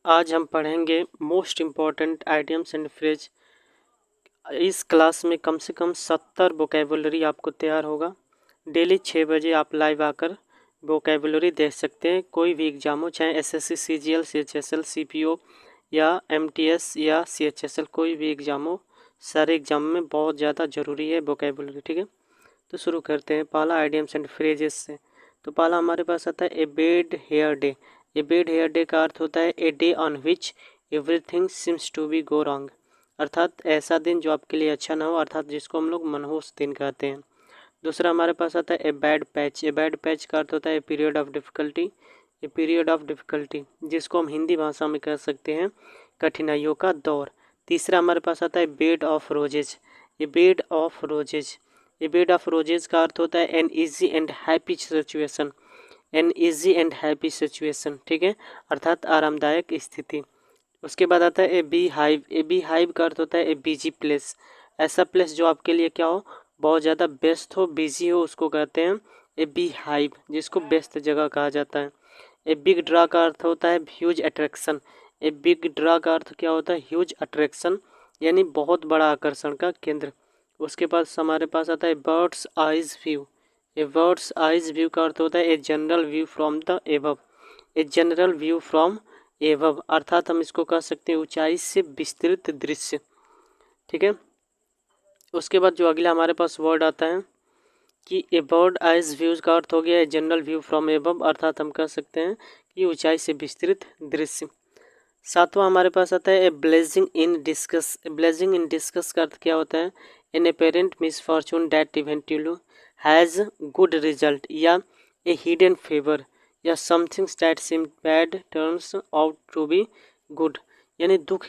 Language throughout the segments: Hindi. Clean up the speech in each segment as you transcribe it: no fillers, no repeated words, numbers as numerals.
आज हम पढ़ेंगे most important idioms and phrase. इस क्लास में कम से कम 70 वोकेबुलरी आपको तैयार होगा। डेली 6 बजे आप लाइव आकर वोकेबुलरी देख सकते हैं। कोई भी एग्जाम हो, चाहे एसएससी, सीजीएल, सीएचएसएल, सीपीओ या एमटीएस या सीएचएसएल, कोई भी एग्जाम हो, सारे एग्जाम में बहुत ज़्यादा ज़रूरी है वोकेबुलरी। ठीक है, तो शुरू करते हैं पहला आइडियम्स एंड फ्रेजेस से। तो पहला हमारे पास आता है a bad hair day. A bad hair day का अर्थ होता है a day on which everything seems to be go wrong, अर्थात ऐसा दिन जो आपके लिए अच्छा ना हो, अर्थात जिसको हम लोग मनहूस दिन कहते हैं। दूसरा हमारे पास आता है a bad patch. A bad patch का अर्थ होता है a period of difficulty. A period of difficulty जिसको हम हिंदी भाषा में कह सकते हैं कठिनाइयों का दौर। तीसरा हमारे पास आता है bed of roses. A bed of roses. A bed of roses का अर्थ होता है an easy and happy situation. An easy and happy situation, ठीक है, अर्थात आरामदायक स्थिति। उसके बाद आता है A bee hive. A bee hive का अर्थ होता है ए बिजी प्लेस। ऐसा प्लेस जो आपके लिए क्या हो, बहुत ज़्यादा व्यस्त हो, बिजी हो, उसको कहते हैं ए बी हाइव, जिसको व्यस्त जगह कहा जाता है। ए बिग ड्रा का अर्थ होता है huge attraction. A big draw का अर्थ क्या होता है, ह्यूज अट्रैक्शन, यानी बहुत बड़ा आकर्षण का केंद्र। उसके पास हमारे पास आता है bird's eyes view. A bird's eyes view का अर्थ होता है a general view from the above. A general view from above, अर्थात हम इसको कह सकते हैं ऊंचाई से विस्तृत दृश्य। ठीक है, उसके बाद जो अगला हमारे पास वर्ड आता है कि ए बर्ड आइज व्यूज का अर्थ हो गया है जनरल व्यू फ्रॉम एबव, अर्थात हम कह सकते हैं कि ऊंचाई से विस्तृत दृश्य। सातवां हमारे पास आता है a blessing in disguise. Blessing in disguise का अर्थ क्या होता है, an apparent misfortune that eventually has good result, या ए हिडन फेवर, या somethings that seem bad turns out to be good, यानी दुख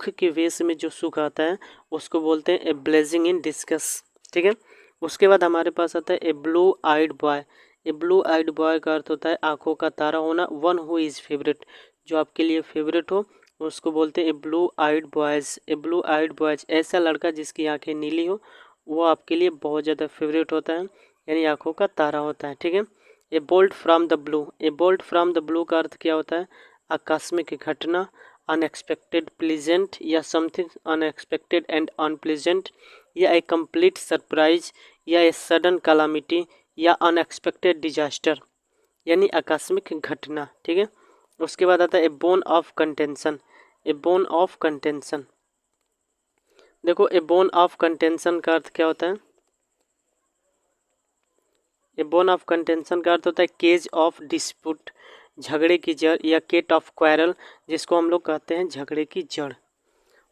के वेश में जो सुख आता है उसको बोलते हैं ए ब्लेजिंग इन डिस्कस। ठीक है, उसके बाद हमारे पास आता है ए ब्लू आइड बॉय। ए ब्लू आइड बॉय का अर्थ होता है आंखों का तारा होना, वन हु इज़ फेवरेट, जो आपके लिए फेवरेट हो, उसको बोलते हैं ए ब्लू आइड बॉयज़। ए ब्लू आइड बॉयज़, ऐसा लड़का जिसकी आंखें नीली हो, वो आपके लिए बहुत ज़्यादा फेवरेट होता है, यानी आंखों का तारा होता है। ठीक है, a bolt from the blue. A bolt from the blue का अर्थ क्या होता है, आकस्मिक घटना, अनएक्सपेक्टेड प्लीजेंट, या समथिंग अनएक्सपेक्टेड एंड अनप्लीजेंट, या ए कंप्लीट सरप्राइज, या ए सडन कैलामिटी, या अनएक्सपेक्टेड डिजास्टर, यानी आकस्मिक घटना। ठीक है, उसके बाद आता है a bone of contention. A bone of contention, देखो ए बोन ऑफ कंटेंशन का अर्थ क्या होता है, ए बोन ऑफ कंटेंशन का अर्थ होता है केज ऑफ डिस्प्यूट, झगड़े की जड़, या केट ऑफ क्वारल, जिसको हम लोग कहते हैं झगड़े की जड़।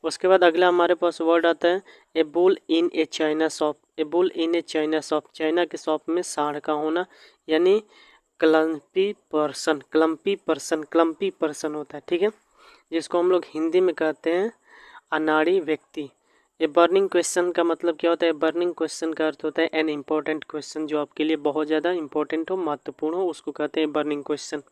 उसके बाद अगला हमारे पास वर्ड आता है ए bull in A China shop. A bull in A China shop, China के शॉप में सांड का होना, यानी क्लम्पी पर्सन। क्लम्पी पर्सन होता है, ठीक है, जिसको हम लोग हिंदी में कहते हैं अनाड़ी व्यक्ति। ए बर्निंग क्वेश्चन का मतलब क्या होता है, बर्निंग क्वेश्चन का अर्थ होता है एन इम्पोर्टेंट क्वेश्चन, जो आपके लिए बहुत ज़्यादा इंपॉर्टेंट हो, महत्वपूर्ण हो, उसको कहते हैं बर्निंग क्वेश्चन।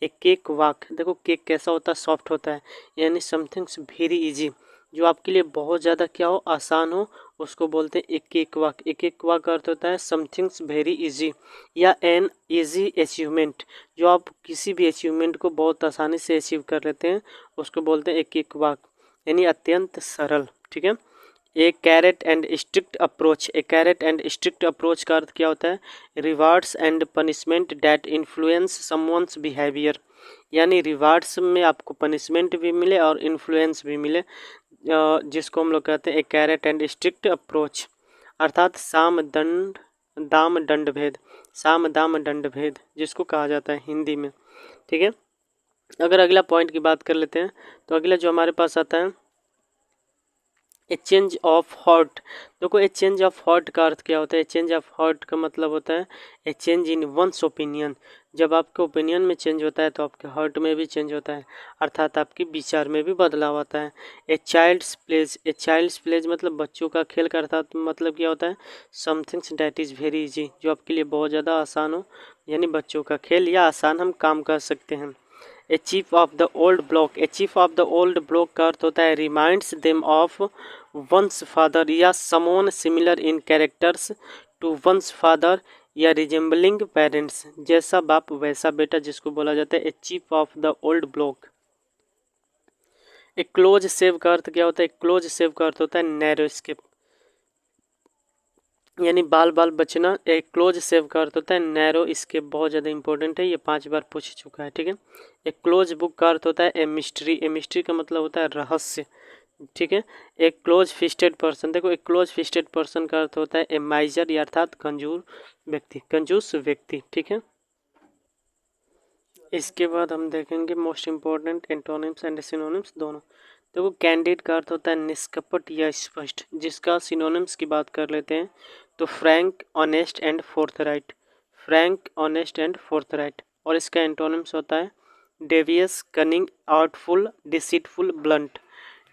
ए केक वाक, देखो केक कैसा होता है, सॉफ्ट होता है, यानी समथिंग्स वेरी इजी, जो आपके लिए बहुत ज़्यादा क्या हो, आसान हो, उसको बोलते हैं एक केक वाक। एक केक वाक का अर्थ होता है समथिंग्स वेरी इजी, या एन इजी अचीवमेंट, जो आप किसी भी अचीवमेंट को बहुत आसानी से अचीव कर लेते हैं, उसको बोलते हैं एक केक वाक, यानी अत्यंत सरल। ठीक है, a carrot and strict approach. A carrot and strict approach का अर्थ क्या होता है, rewards and punishment that influence someone's behaviour, यानी रिवार्ड्स में आपको पनिशमेंट भी मिले और इन्फ्लुएंस भी मिले, जिसको हम लोग कहते हैं ए कैरेट एंड स्ट्रिक्ट अप्रोच, अर्थात साम दाम दंड भेद जिसको कहा जाता है हिंदी में। ठीक है, अगर अगला पॉइंट की बात कर लेते हैं, तो अगला जो हमारे पास आता है ए चेंज ऑफ हार्ट। देखो ए चेंज ऑफ हार्ट का अर्थ क्या होता है, चेंज ऑफ हार्ट का मतलब होता है ए चेंज इन वंस ओपिनियन। जब आपके ओपिनियन में चेंज होता है तो आपके हार्ट में भी चेंज होता है, अर्थात आपके विचार में भी बदलाव आता है। A child's plays. A child's plays मतलब बच्चों का खेल का, अर्थात मतलब क्या होता है somethings that is very easy, जो आपके लिए बहुत ज़्यादा आसान हो, यानी बच्चों का खेल या आसान हम काम कर सकते हैं। A chief of the old block. A chief of the old block का अर्थ होता है reminds them of one's father, या someone similar in characters to one's father, या रिजेंबलिंग पेरेंट्स, जैसा बाप वैसा बेटा, जिसको बोला जाता है a chief of the old block. एक क्लोज सेव का अर्थ क्या होता है? क्लोज सेव का अर्थ होता है नैरो स्केप, यानी बाल बाल बचना। एक क्लोज सेव का अर्थ होता है नैरो स्केप, बहुत ज़्यादा इंपॉर्टेंट है, ये 5 बार पूछ चुका है, ठीक है। एक क्लोज बुक का अर्थ होता है ए मिस्ट्री, ए मिस्ट्री का मतलब होता है रहस्य, ठीक है। एक क्लोज फिस्टेड पर्सन, देखो एक क्लोज फिस्टेड पर्सन का अर्थ होता है ए माइजर, या अर्थात कंजूस व्यक्ति, ठीक है। इसके बाद हम देखेंगे most important antonyms and synonyms दोनों। देखो कैंडिड का अर्थ होता है निष्कपट या स्पष्ट, जिसका सिनोनिम्स की बात कर लेते हैं तो frank, honest and forthright, frank, honest and forthright. और इसका एंटोनिम्स होता है devious, cunning, artful, deceitful, blunt,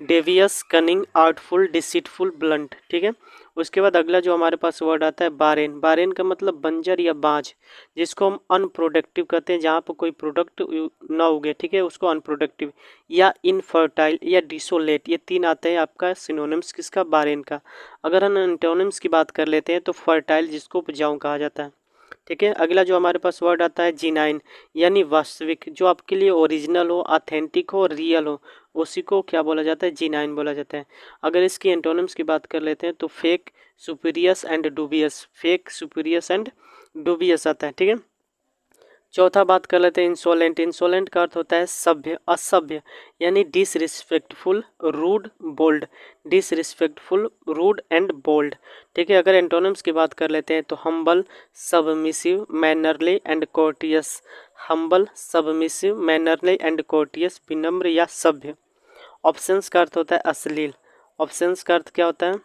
devious, cunning, artful, deceitful, blunt, ठीक है। उसके बाद अगला जो हमारे पास वर्ड आता है बारेन, बारेन का मतलब बंजर या बाज, जिसको हम अनप्रोडक्टिव कहते हैं, जहाँ पर कोई प्रोडक्ट ना उगे, ठीक है, उसको अनप्रोडक्टिव, या इनफर्टाइल या डिसोलेट, ये 3 आते हैं आपका सिनोनिम्स किसका? बारेन का। अगर हम एंटोनिम्स की बात कर लेते हैं तो फर्टाइल, जिसको उपजाऊ कहा जाता है, ठीक है। अगला जो हमारे पास वर्ड आता है जीनाइन, यानी वास्तविक, जो आपके लिए ओरिजिनल हो, ऑथेंटिक हो, रियल हो, उसी को क्या बोला जाता है? जीनाइन बोला जाता है। अगर इसकी एंटोनिम्स की बात कर लेते हैं तो fake, spurious and dubious, fake, spurious and dubious आता है, ठीक है। चौथा बात कर लेते हैं इंसोलेंट, इंसोलेंट का अर्थ होता है सभ्य, असभ्य, यानी disrespectful, rude, bold, disrespectful, rude and bold, ठीक है। अगर एंटोनिम्स की बात कर लेते हैं तो humble, submissive, mannerly and courteous, humble, submissive, mannerly and courteous, विनम्र या सभ्य। ऑप्शंस का अर्थ होता है अश्लील, ऑप्शंस का अर्थ क्या होता है?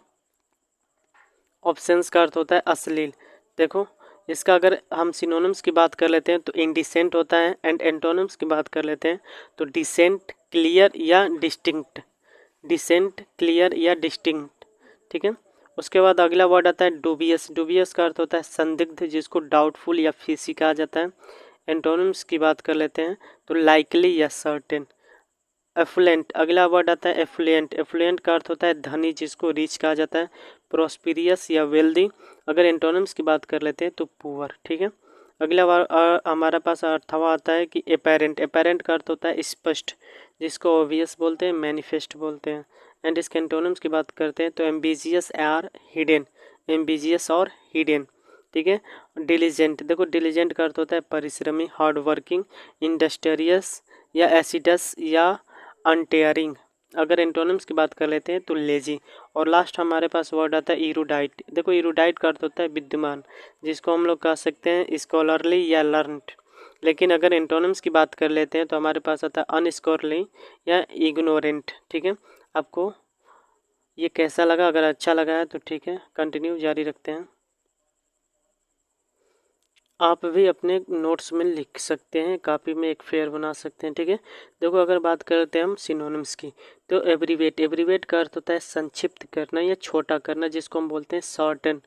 ऑप्शंस का अर्थ होता है अश्लील। देखो इसका अगर हम सिनोनिम्स की बात कर लेते हैं तो इंडिसेंट होता है, एंड एंटोनिम्स की बात कर लेते हैं तो डिसेंट, क्लियर या डिस्टिंक्ट, डिसेंट, क्लियर या डिस्टिंक्ट, ठीक है। उसके बाद अगला वर्ड आता है डूबियस, डूबियस का अर्थ होता है संदिग्ध, जिसको डाउटफुल या फिशी कहा जाता है। एंटोनिम्स की बात कर लेते हैं तो लाइकली या सर्टेन। एफ्लुएंट, अगला वर्ड आता है एफ्लुएंट, एफ्लुएंट का अर्थ होता है धनी, जिसको रिच कहा जाता है। प्रोस्पिरियस या वेल्दी। अगर एंटोनिम्स की बात कर लेते हैं तो पुअर, ठीक है। अगला हमारे पास अर्थवा आता है कि एपेरेंट, एपेरेंट का अर्थ होता है स्पष्ट, जिसको ऑब्वियस बोलते हैं, मैनिफेस्ट बोलते हैं। एंड इसके एंटोनिम्स की बात करते हैं तो एम्बिजियस और हिडन, एम्बिजियस और हिडन, ठीक है। डिलीजेंट, देखो डिलीजेंट का अर्थ होता है परिश्रमी, हार्ड वर्किंग, इंडस्ट्रियस या एसिडस या अनटेयरिंग। अगर एंटोनिम्स की बात कर लेते हैं तो लेजी। और लास्ट हमारे पास वर्ड आता है इरूडाइट, देखो इरूडाइट का अर्थ होता है विद्वान, जिसको हम लोग कह सकते हैं स्कॉलरली या लर्नड। लेकिन अगर एंटोनिम्स की बात कर लेते हैं तो हमारे पास आता है अनस्कॉलरली या इग्नोरेंट, ठीक है। आपको ये कैसा लगा? अगर अच्छा लगा है तो ठीक है, कंटिन्यू जारी रखते हैं। आप भी अपने नोट्स में लिख सकते हैं, कॉपी में एक फेयर बना सकते हैं, ठीक है। देखो अगर बात करते हैं हम सिनोनिम्स की तो एब्रीवेट, एब्रीवेट का अर्थ होता है संक्षिप्त करना या छोटा करना, जिसको हम बोलते हैं शॉर्टन।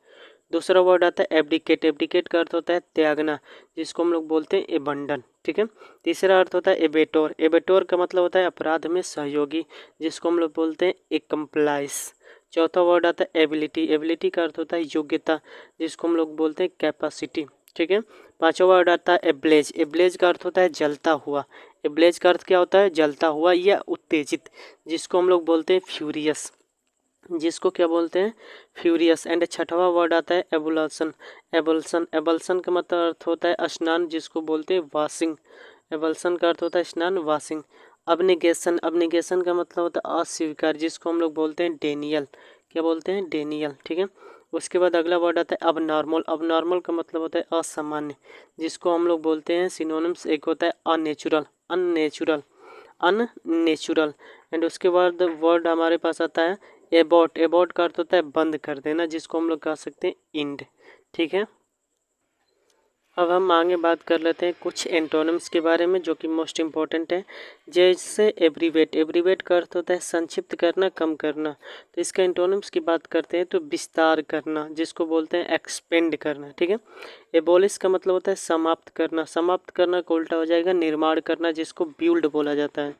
दूसरा वर्ड आता है एब्डिकेट, एब्डिकेट का अर्थ होता है त्यागना, जिसको हम लोग बोलते हैं एबंडन, ठीक है। तीसरा अर्थ होता है एबेटोर, एबेटोर का मतलब होता है अपराध में सहयोगी, जिसको हम लोग बोलते हैं एकम्प्लाइस। चौथा वर्ड आता है एबिलिटी, एबिलिटी का अर्थ होता है योग्यता, जिसको हम लोग बोलते हैं कैपेसिटी, ठीक है। पांचवा वर्ड आता है एब्लेज, एब्लेज का अर्थ होता है जलता हुआ, एब्लेज का अर्थ क्या होता है? जलता हुआ या उत्तेजित, जिसको हम लोग बोलते हैं फ्यूरियस, जिसको क्या बोलते हैं? फ्यूरियस। एंड छठवा वर्ड आता है एबुलसन, एबल्सन, एबल्सन का मतलब अर्थ होता है स्नान, जिसको बोलते हैं वॉशिंग, एबल्सन का अर्थ होता है स्नान, वॉशिंग। अबनेगेशन, अबनेगेशन का मतलब होता है अस्वीकार, जिसको हम लोग बोलते हैं डेनियल, क्या बोलते हैं? डेनियल, ठीक है। उसके बाद अगला वर्ड आता है अब नॉर्मल, अब नॉर्मल का मतलब होता है असामान्य, जिसको हम लोग बोलते हैं सिनोनिम्स, एक होता है अननेचुरल, अननेचुरल, अननेचुरल। एंड उसके बाद वर्ड हमारे पास आता है एबॉट, एबॉट का अर्थ होता है बंद कर देना, जिसको हम लोग कह सकते हैं इंड, ठीक है। अब हम आगे बात कर लेते हैं कुछ एंटोनिम्स के बारे में, जो कि मोस्ट इम्पॉर्टेंट है। जैसे एब्रीवेट, एब्रीवेट का अर्थ होता है संक्षिप्त करना, कम करना। तो इसका एंटोनिम्स की बात करते हैं तो विस्तार करना, जिसको बोलते हैं एक्सपेंड करना, ठीक है। एबोलिश का मतलब होता है समाप्त करना, समाप्त करना का उल्टा हो जाएगा निर्माण करना, जिसको बिल्ड बोला जाता है।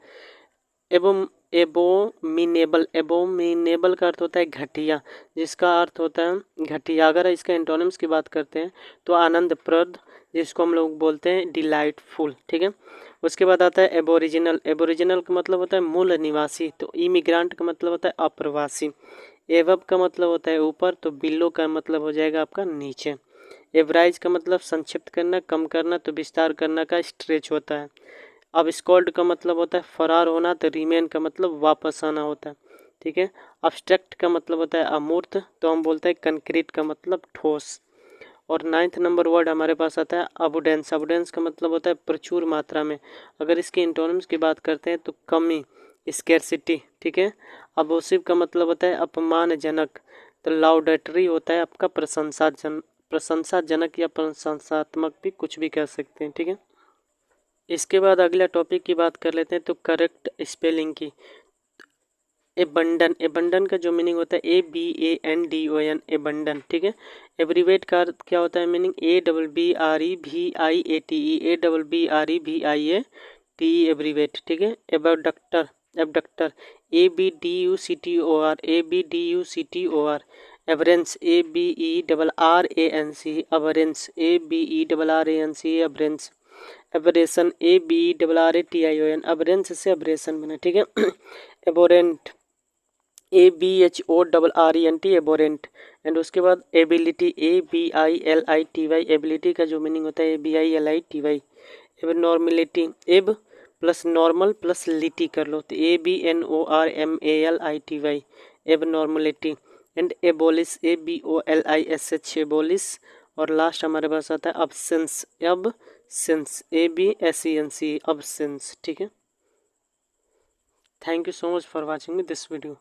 एवं एबोमिनेबल, एबोमिनेबल का अर्थ होता है घटिया, जिसका अर्थ होता है घटिया। अगर इसका एंटोनिम्स की बात करते हैं तो आनंदप्रद, जिसको हम लोग बोलते हैं डिलाइटफुल, ठीक है। उसके बाद आता है एबोरिजिनल। एबोरिजिनल का मतलब होता है मूल निवासी। तो इमिग्रांट का मतलब होता है अप्रवासी। एवब का मतलब होता है ऊपर, तो बिलो का मतलब हो जाएगा आपका नीचे। एवराइज का मतलब संक्षिप्त करना, कम करना, तो विस्तार करना का स्ट्रेच होता है। अब स्कॉल्ड का मतलब होता है फरार होना, तो रिमेन का मतलब वापस आना होता है। ठीक है। अब्स्ट्रैक्ट का मतलब होता है अमूर्त, तो हम बोलते हैं कंक्रीट का मतलब ठोस। और 9th नंबर वर्ड हमारे पास आता है अबुडेंस। अबुडेंस का मतलब होता है प्रचुर मात्रा में। अगर इसके इंटोनिम्स की बात करते हैं तो कमी, स्केर्सिटी। ठीक है। अबोसिव का मतलब होता है अपमानजनक, तो लाउडेटरी होता है आपका प्रशंसाजनक या प्रशंसात्मक भी कुछ भी कह सकते हैं। ठीक है। इसके बाद अगला टॉपिक की बात कर लेते हैं तो करेक्ट स्पेलिंग की। एबंडन, एबंडन का जो मीनिंग होता है ABANDON, एबंडन। ठीक है। एब्रीवेट का क्या होता है मीनिंग ABBREVIATE, एब्रीवेट। ठीक है। Abductor, abductor ABDUCTOR, aberrance ABERRANC, aberrance ABERRANC, aberrance. Aberration ABERRATION, aberrance से अबरेशन बना। ठीक है। Aberrant ABHORRENT, aberrant. एंड उसके बाद एबिलिटी ABILITY, एबिलिटी का जो मीनिंग होता है ABILITY। एब नॉर्मलिटी, एब प्लस नॉर्मल प्लस लिटी कर लो तो ABNORMALITY, एब normality. And abolish ABOLISH, abolish. और लास्ट हमारे पास आता है अब्सेंस, अबसेंस ABSENC, अब्सेंस। ठीक है। Thank you so much for watching this video.